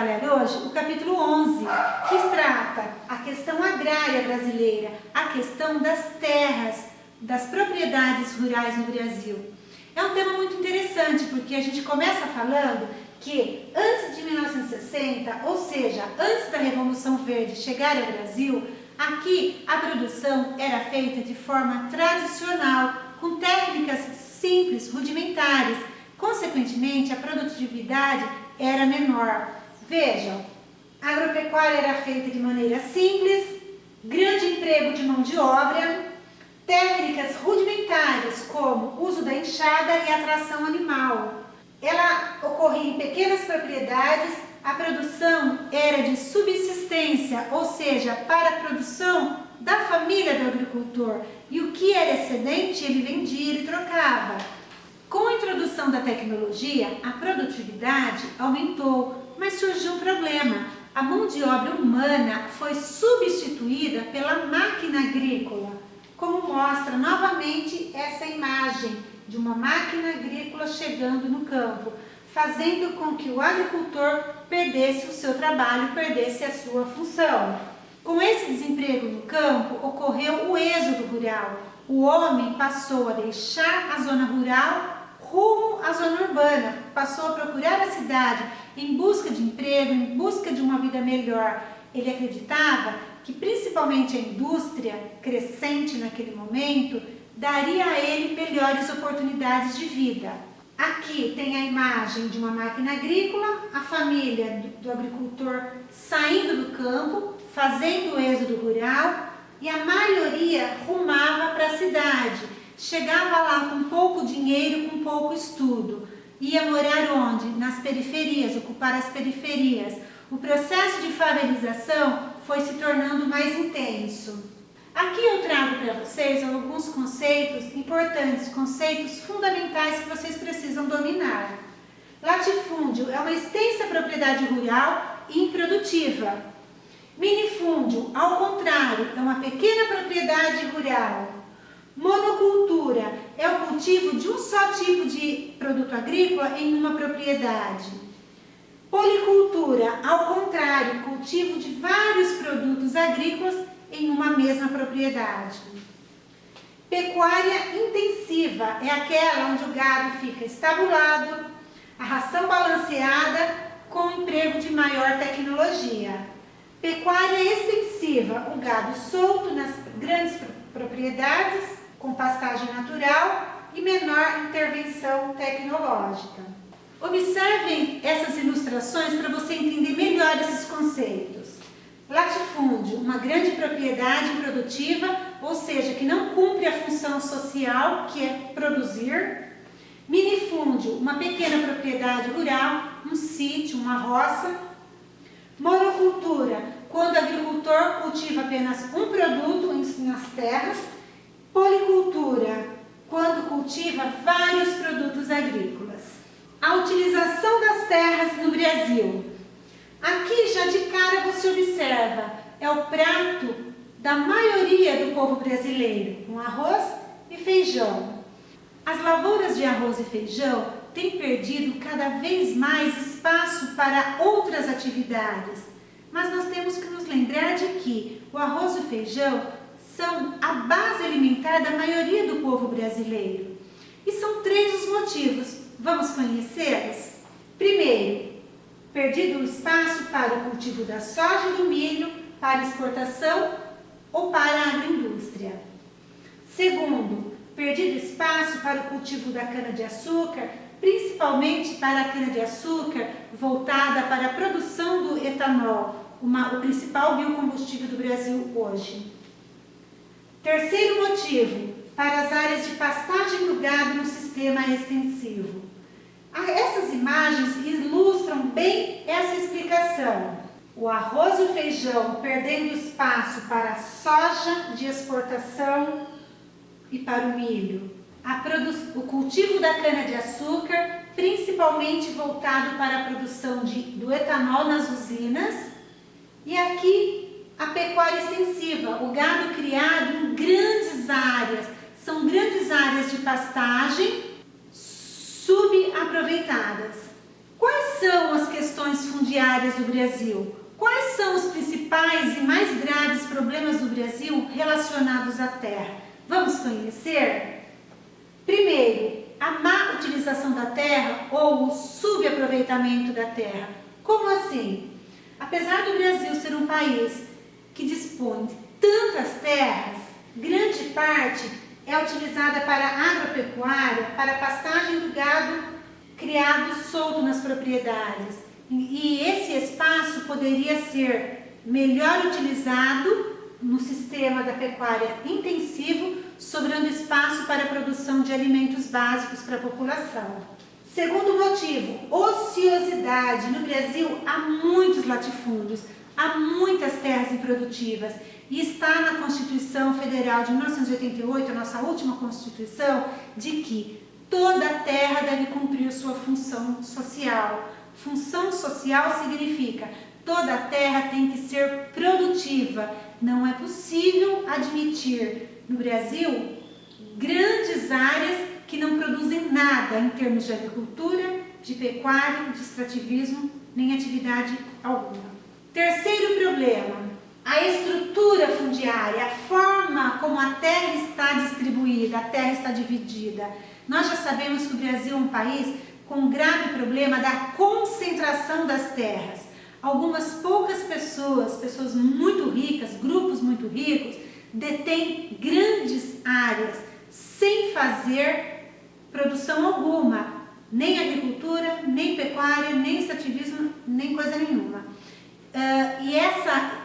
trabalhar hoje o capítulo 11, que trata a questão agrária brasileira, a questão das terras, das propriedades rurais no Brasil. É um tema muito interessante porque a gente começa falando que antes de 1960, ou seja, antes da Revolução Verde chegar ao Brasil, aqui a produção era feita de forma tradicional, com técnicas simples, rudimentares. Consequentemente, a produtividade era menor. Vejam, a agropecuária era feita de maneira simples, grande emprego de mão de obra, técnicas rudimentares como uso da enxada e a tração animal. Ela ocorria em pequenas propriedades, a produção era de subsistência, ou seja, para a produção da família do agricultor, e o que era excedente ele vendia e trocava. Com a introdução da tecnologia, a produtividade aumentou, mas surgiu um problema. A mão de obra humana foi substituída pela máquina agrícola, como mostra novamente essa imagem de uma máquina agrícola chegando no campo, fazendo com que o agricultor perdesse o seu trabalho, perdesse a sua função. Com esse desemprego no campo, ocorreu o êxodo rural. O homem passou a deixar a zona rural rumo à zona urbana, passou a procurar a cidade em busca de emprego, em busca de uma vida melhor. Ele acreditava que principalmente a indústria crescente naquele momento daria a ele melhores oportunidades de vida. Aqui tem a imagem de uma máquina agrícola, a família do agricultor saindo do campo, fazendo o êxodo rural, e a maioria rumava para a cidade. Chegava lá com pouco dinheiro, com pouco estudo. Ia morar onde? Nas periferias, ocupar as periferias. O processo de favelização foi se tornando mais intenso. Aqui eu trago para vocês alguns conceitos importantes, conceitos fundamentais que vocês precisam dominar. Latifúndio é uma extensa propriedade rural e improdutiva. Minifúndio, ao contrário, é uma pequena propriedade rural. Monocultura é o cultivo de um só tipo de produto agrícola em uma propriedade. Policultura, ao contrário, cultivo de vários produtos agrícolas em uma mesma propriedade. Pecuária intensiva é aquela onde o gado fica estabulado, a ração balanceada com emprego de maior tecnologia. Pecuária extensiva, o gado solto nas grandes propriedades, com pastagem natural e menor intervenção tecnológica. Observem essas ilustrações para você entender melhor esses conceitos. Latifúndio, uma grande propriedade improdutiva, ou seja, que não cumpre a função social, que é produzir. Minifúndio, uma pequena propriedade rural, um sítio, uma roça. Monocultura, quando o agricultor cultiva apenas um produto nas terras. Policultura, quando cultiva vários produtos agrícolas. A utilização das terras no Brasil. Aqui já de cara você observa, é o prato da maioria do povo brasileiro, com arroz e feijão. As lavouras de arroz e feijão têm perdido cada vez mais espaço para outras atividades, mas nós temos que nos lembrar de que o arroz e o feijão são a base alimentar da maioria do povo brasileiro. E são 3 os motivos. Vamos conhecê-los? Primeiro, perdido o espaço para o cultivo da soja e do milho, para exportação ou para a agroindústria. Segundo, perdido espaço para o cultivo da cana-de-açúcar, principalmente para a cana-de-açúcar voltada para a produção do etanol, o principal biocombustível do Brasil hoje. Terceiro motivo, para as áreas de pastagem do gado no sistema extensivo. Essas imagens ilustram bem essa explicação. O arroz e o feijão perdendo espaço para a soja de exportação e para o milho. O cultivo da cana-de-açúcar, principalmente voltado para a produção do etanol nas usinas. E aqui a pecuária extensiva, o gado criado em grandes áreas, são grandes áreas de pastagem subaproveitadas. Quais são as questões fundiárias do Brasil? Quais são os principais e mais graves problemas do Brasil relacionados à terra? Vamos conhecer? Primeiro, a má utilização da terra ou o subaproveitamento da terra. Como assim? Apesar do Brasil ser um país que dispõe de tantas terras, grande parte é utilizada para agropecuária, para pastagem do gado criado solto nas propriedades. E esse espaço poderia ser melhor utilizado no sistema da pecuária intensivo, sobrando espaço para a produção de alimentos básicos para a população. Segundo motivo, ociosidade. No Brasil há muitos latifúndios, há muitas terras improdutivas e está na Constituição Federal de 1988, a nossa última Constituição, de que toda terra deve cumprir sua função social. Função social significa toda terra tem que ser produtiva. Não é possível admitir no Brasil grandes áreas que não produzem nada em termos de agricultura, de pecuária, de extrativismo, nem atividade alguma. Terceiro problema, a estrutura fundiária, a forma como a terra está distribuída, a terra está dividida. Nós já sabemos que o Brasil é um país com um grave problema da concentração das terras. Algumas poucas pessoas muito ricas, grupos muito ricos, detêm grandes áreas sem fazer produção alguma, nem agricultura, nem pecuária, nem extrativismo, nem coisa nenhuma.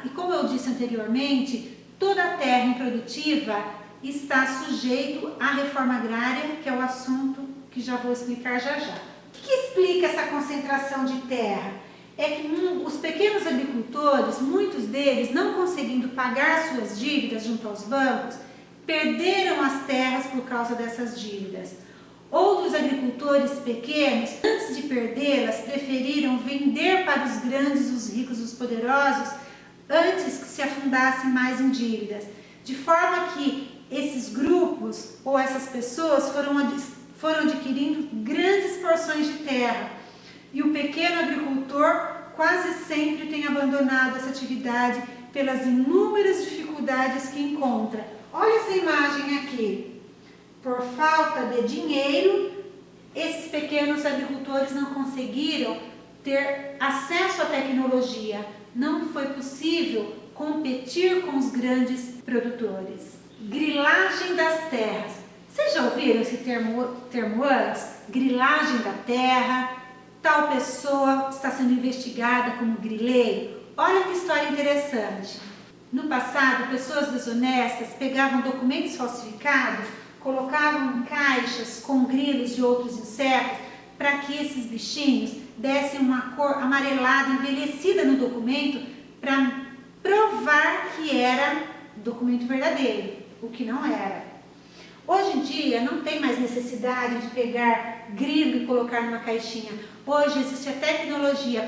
E como eu disse anteriormente, toda a terra improdutiva está sujeito à reforma agrária, que é o assunto que já vou explicar já já. O que explica essa concentração de terra? É que os pequenos agricultores, muitos deles não conseguindo pagar suas dívidas junto aos bancos, perderam as terras por causa dessas dívidas. Outros agricultores pequenos, antes de perdê-las, preferiram vender para os grandes, os ricos, os poderosos, antes que se afundassem mais em dívidas. De forma que esses grupos ou essas pessoas foram adquirindo grandes porções de terra. E o pequeno agricultor quase sempre tem abandonado essa atividade pelas inúmeras dificuldades que encontra. Olha essa imagem aqui. Por falta de dinheiro, esses pequenos agricultores não conseguiram ter acesso à tecnologia. Não foi possível competir com os grandes produtores. Grilagem das terras. Vocês já ouviram esse termo antes? Grilagem da terra, tal pessoa está sendo investigada como grileiro. Olha que história interessante. No passado, pessoas desonestas pegavam documentos falsificados, colocavam em caixas com grilos de outros insetos para que esses bichinhos dessem uma cor amarelada, envelhecida no documento, para provar que era documento verdadeiro, o que não era. Hoje em dia não tem mais necessidade de pegar grilo e colocar numa caixinha. Hoje existe a tecnologia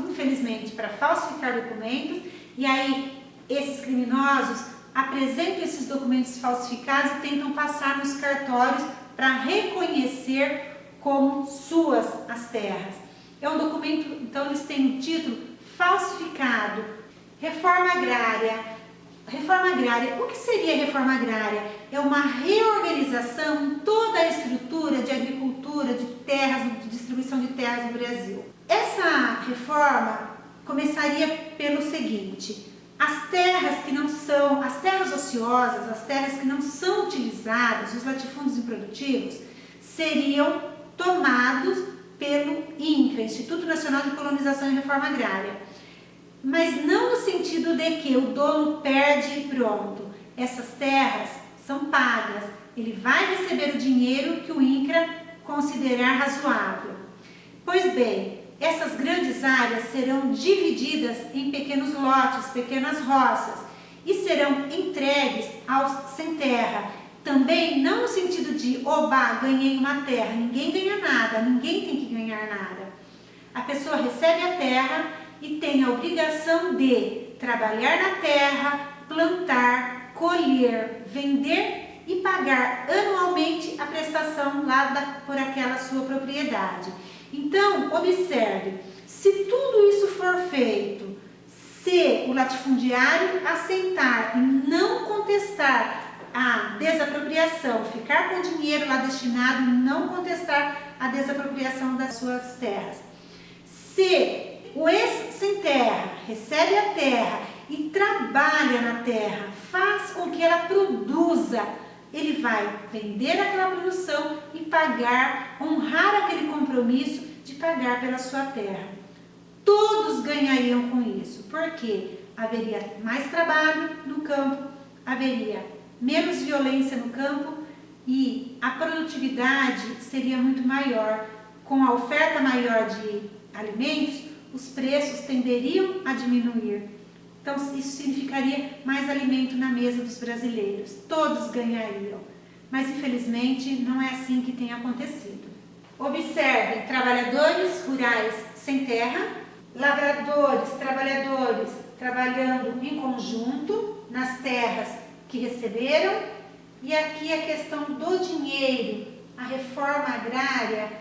infelizmente, para falsificar documentos, e aí esses criminosos apresentam esses documentos falsificados e tentam passar nos cartórios para reconhecer como suas as terras. É um documento, então eles têm um título falsificado. Reforma agrária. Reforma agrária. O que seria reforma agrária? É uma reorganização em toda a estrutura de agricultura, de terras, de distribuição de terras no Brasil. Essa reforma começaria pelo seguinte: as terras ociosas, as terras que não são utilizadas, os latifúndios improdutivos, seriam tomados pelo INCRA, Instituto Nacional de Colonização e Reforma Agrária. Mas não no sentido de que o dono perde e pronto. Essas terras são pagas. Ele vai receber o dinheiro que o INCRA considerar razoável. Pois bem, essas grandes áreas serão divididas em pequenos lotes, pequenas roças, e serão entregues aos sem terra. Também não no sentido de, oba, ganhei uma terra. Ninguém ganha nada, ninguém tem que ganhar nada. A pessoa recebe a terra e tem a obrigação de trabalhar na terra, plantar, colher, vender e pagar anualmente a prestação lá por aquela sua propriedade. Então, observe, se tudo isso for feito, se o latifundiário aceitar e não contestar a desapropriação, ficar com o dinheiro lá destinado e não contestar a desapropriação das suas terras, se o ex-sem terra recebe a terra e trabalha na terra, faz com que ela produza, ele vai vender aquela produção e pagar, honrar aquele compromisso de pagar pela sua terra. Todos ganhariam com isso, porque haveria mais trabalho no campo, haveria menos violência no campo e a produtividade seria muito maior. Com a oferta maior de alimentos, os preços tenderiam a diminuir. Então, isso significaria mais alimento na mesa dos brasileiros. Todos ganhariam. Mas, infelizmente, não é assim que tem acontecido. Observem, trabalhadores rurais sem terra, lavradores, trabalhadores trabalhando em conjunto nas terras que receberam, e aqui a questão do dinheiro, a reforma agrária,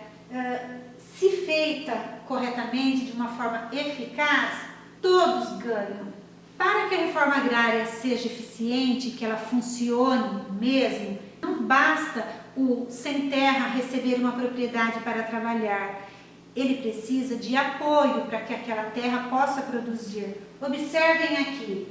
se feita corretamente, de uma forma eficaz, todos ganham. Para que a reforma agrária seja eficiente, que ela funcione mesmo, não basta o sem terra receber uma propriedade para trabalhar. Ele precisa de apoio para que aquela terra possa produzir. Observem aqui,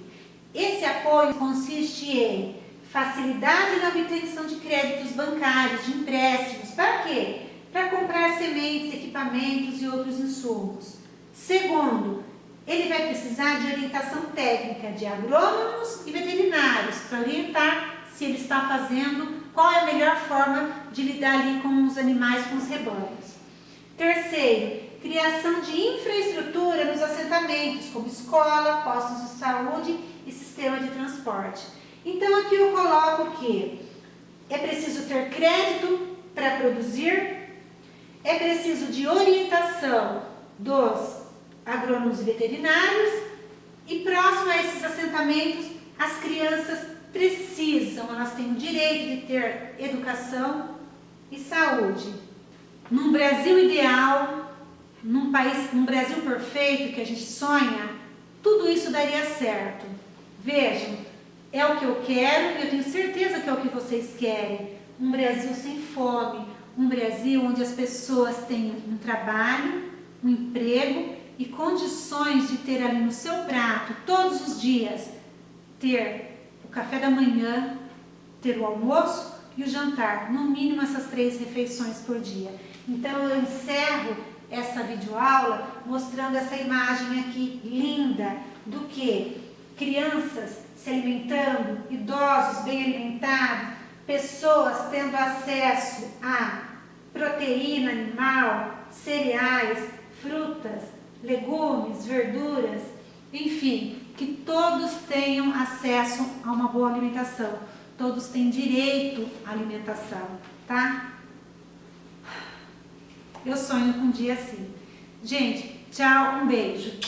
esse apoio consiste em facilidade na obtenção de créditos bancários, de empréstimos. Para quê? Para comprar sementes, equipamentos e outros insumos. Segundo, ele vai precisar de orientação técnica de agrônomos e veterinários para orientar se ele está fazendo, qual é a melhor forma de lidar ali com os animais, com os rebanhos. Terceiro, criação de infraestrutura nos assentamentos, como escola, postos de saúde e sistema de transporte. Então aqui eu coloco que é preciso ter crédito para produzir, é preciso de orientação dos agrônomos e veterinários, e próximo a esses assentamentos as crianças precisam, elas têm o direito de ter educação e saúde. Num Brasil ideal, num Brasil perfeito que a gente sonha, tudo isso daria certo. Vejam, é o que eu quero e eu tenho certeza que é o que vocês querem. Um Brasil sem fome, um Brasil onde as pessoas têm um trabalho, um emprego e condições de ter ali no seu prato, todos os dias, ter o café da manhã, ter o almoço e o jantar, no mínimo essas 3 refeições por dia. Então eu encerro essa videoaula mostrando essa imagem aqui linda do que crianças se alimentando, idosos bem alimentados, pessoas tendo acesso a proteína animal, cereais, frutas, legumes, verduras, enfim, que todos tenham acesso a uma boa alimentação. Todos têm direito à alimentação, tá? Eu sonho com um dia assim. Gente, tchau, um beijo.